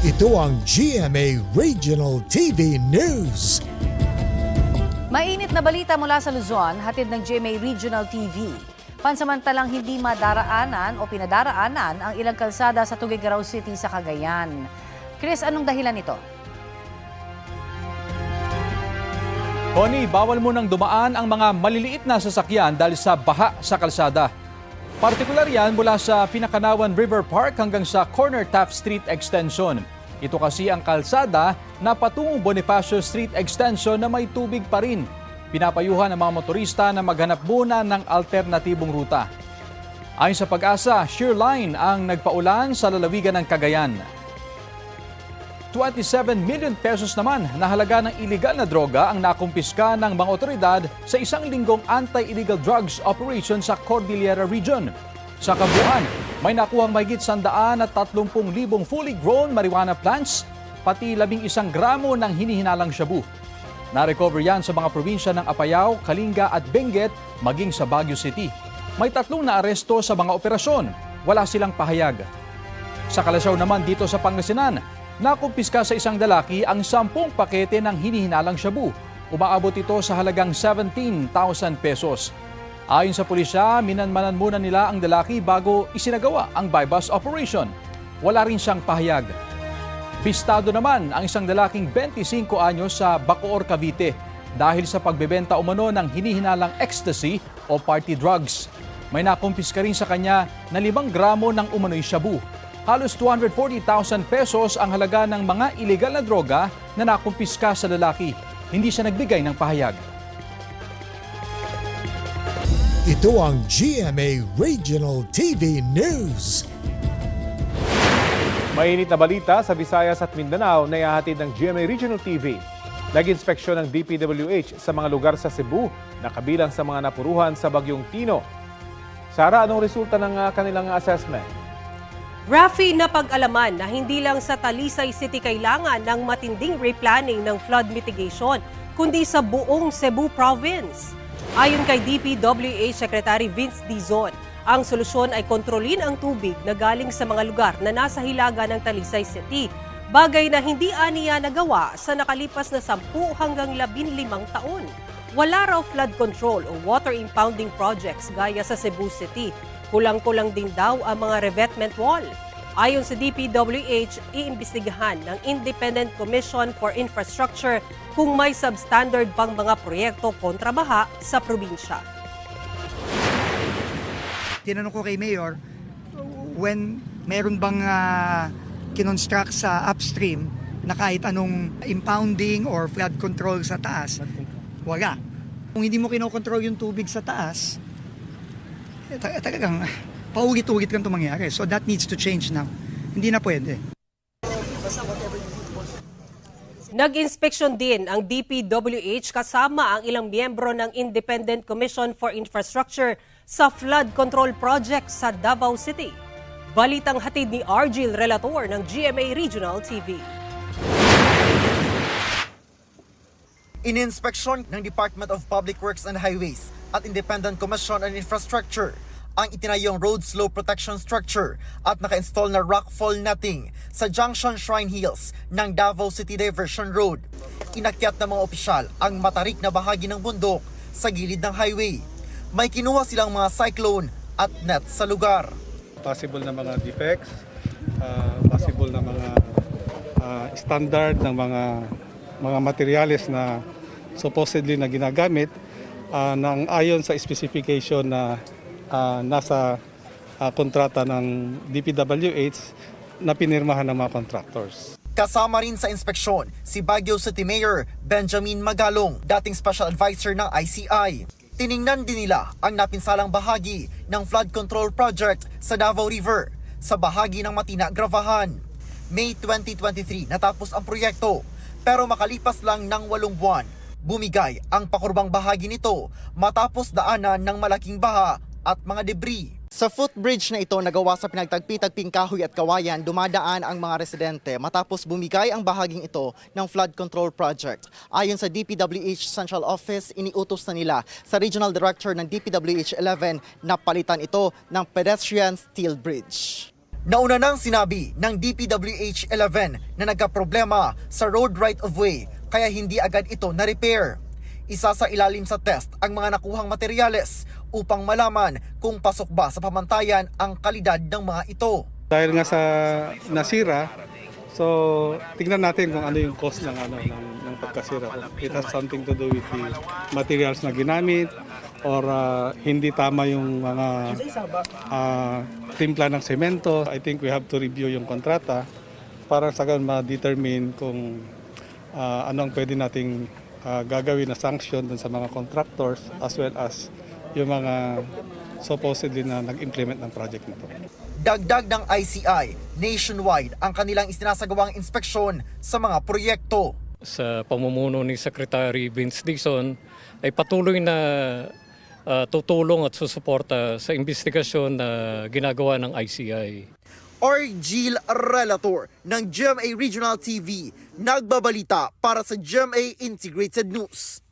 Ito ang GMA Regional TV News. Mainit na balita mula sa Luzon, hatid ng GMA Regional TV. Pansamantalang hindi madaraanan o pinadaraanan ang ilang kalsada sa Tuguegarao City sa Cagayan. Chris, anong dahilan nito? Connie, bawal munang dumaan ang mga maliliit na sasakyan dahil sa baha sa kalsada. Partikular yan mula sa Pinakanawan River Park hanggang sa Corner Taft Street Extension. Ito kasi ang kalsada na patungong Bonifacio Street Extension na may tubig pa rin. Pinapayuhan ng mga motorista na maghanap muna ng alternatibong ruta. Ayon sa Pag-asa, shear line ang nagpaulan sa lalawigan ng Cagayan. 27 million pesos naman na halaga ng iligal na droga ang nakumpiska ng mga otoridad sa isang linggong anti-illegal drugs operation sa Cordillera Region. Sa kabuuan, may nakuhang mahigit 130,000 fully grown marijuana plants, pati 11 gramo ng hinihinalang shabu. Na-recover yan sa mga probinsya ng Apayao, Kalinga at Benguet, maging sa Baguio City. May 3 na aresto sa mga operasyon, wala silang pahayag. Sa Calasaw naman dito sa Pangasinan, nakumpiska sa isang lalaki ang 10 pakete ng hinihinalang shabu. Umaabot ito sa halagang 17,000 pesos. Ayon sa pulisya, minanmanan muna nila ang lalaki bago isinagawa ang buy-bust operation. Wala rin siyang pahayag. Bistado naman ang isang lalaking 25 anyos sa Bacoor, Cavite dahil sa pagbebenta umano ng hinihinalang ecstasy o party drugs. May nakumpiska rin sa kanya na 5 gramo ng umano'y shabu. Halos 240,000 pesos ang halaga ng mga illegal na droga na nakumpiska sa lalaki. Hindi siya nagbigay ng pahayag. Ito ang GMA Regional TV News. Mainit na balita sa Visayas at Mindanao na ihahatid ng GMA Regional TV. Nag-inspeksyon ng DPWH sa mga lugar sa Cebu na kabilang sa mga napuruhan sa Bagyong Tino. Sara, anong resulta ng kanilang assessment? Rafi, napag-alaman na hindi lang sa Talisay City kailangan ng matinding replanning ng flood mitigation, kundi sa buong Cebu Province. Ayon kay DPWH Secretary Vince Dizon, ang solusyon ay kontrolin ang tubig na galing sa mga lugar na nasa hilaga ng Talisay City, bagay na hindi aniya nagawa sa nakalipas na 10 hanggang 15 taon. Wala raw flood control o water impounding projects gaya sa Cebu City. Kulang-kulang din daw ang mga revetment wall. Ayon sa DPWH, iimbestigahan ng Independent Commission for Infrastructure kung may substandard bang mga proyekto kontra baha sa probinsya. Tinanong ko kay Mayor, when meron bang kinonstruct sa upstream na kahit anong impounding or flood control sa taas, wala. Kung hindi mo kinokontrol yung tubig sa taas, talagang paulit-ulit lang ito mangyari. So that needs to change now. Hindi na pwede. Nag-inspeksyon din ang DPWH kasama ang ilang miyembro ng Independent Commission for Infrastructure sa flood control project sa Davao City. Balitang hatid ni Argil Relator ng GMA Regional TV. Ininspeksyon ng Department of Public Works and Highways at Independent Commission on Infrastructure ang itinayong road slope protection structure at naka-install na rockfall netting sa Junction Shrine Hills ng Davao City Diversion Road. Inakyat ng mga opisyal ang matarik na bahagi ng bundok sa gilid ng highway. May kinuha silang mga cyclone at net sa lugar. Possible na mga defects, possible na mga standard ng mga materyales na supposedly na ginagamit nang ayon sa specification na nasa kontrata ng DPWH na pinirmahan ng mga contractors. Kasama rin sa inspeksyon si Baguio City Mayor Benjamin Magalong, dating Special Advisor ng ICI. Tiningnan din nila ang napinsalang bahagi ng flood control project sa Davao River sa bahagi ng Matina, Gravahan. May 2023 natapos ang proyekto pero makalipas lang ng 8 buwan, bumigay ang pakurbang bahagi nito matapos daanan ng malaking baha at mga debris. Sa footbridge na ito nagawa sa pinagtagpi-tagping kahoy at kawayan, dumadaan ang mga residente matapos bumigay ang bahaging ito ng flood control project. Ayon sa DPWH Central Office, iniutos na nila sa Regional Director ng DPWH 11 na palitan ito ng pedestrian steel bridge. Nauna nang sinabi ng DPWH 11 na nagkaproblema sa road right-of-way kaya hindi agad ito na-repair. Isa sa ilalim sa test ang mga nakuhang materyales upang malaman kung pasok ba sa pamantayan ang kalidad ng mga ito. Dahil nga sa nasira, so tingnan natin kung ano yung cost ng pagkasira. It has something to do with the materials na ginamit or hindi tama yung mga timpla ng semento. I think we have to review yung kontrata para sa ganun ma-determine kung anong pwede nating gagawin na sanction dun sa mga contractors as well as yung mga supposedly na nag-implement ng project nito. Dagdag ng ICI, nationwide ang kanilang isinasagawang inspeksyon sa mga proyekto. Sa pamumuno ni Secretary Vince Dixon ay patuloy na tutulong at susuporta sa investigasyon na ginagawa ng ICI. Argil Relator ng GMA Regional TV, nagbabalita para sa GMA Integrated News.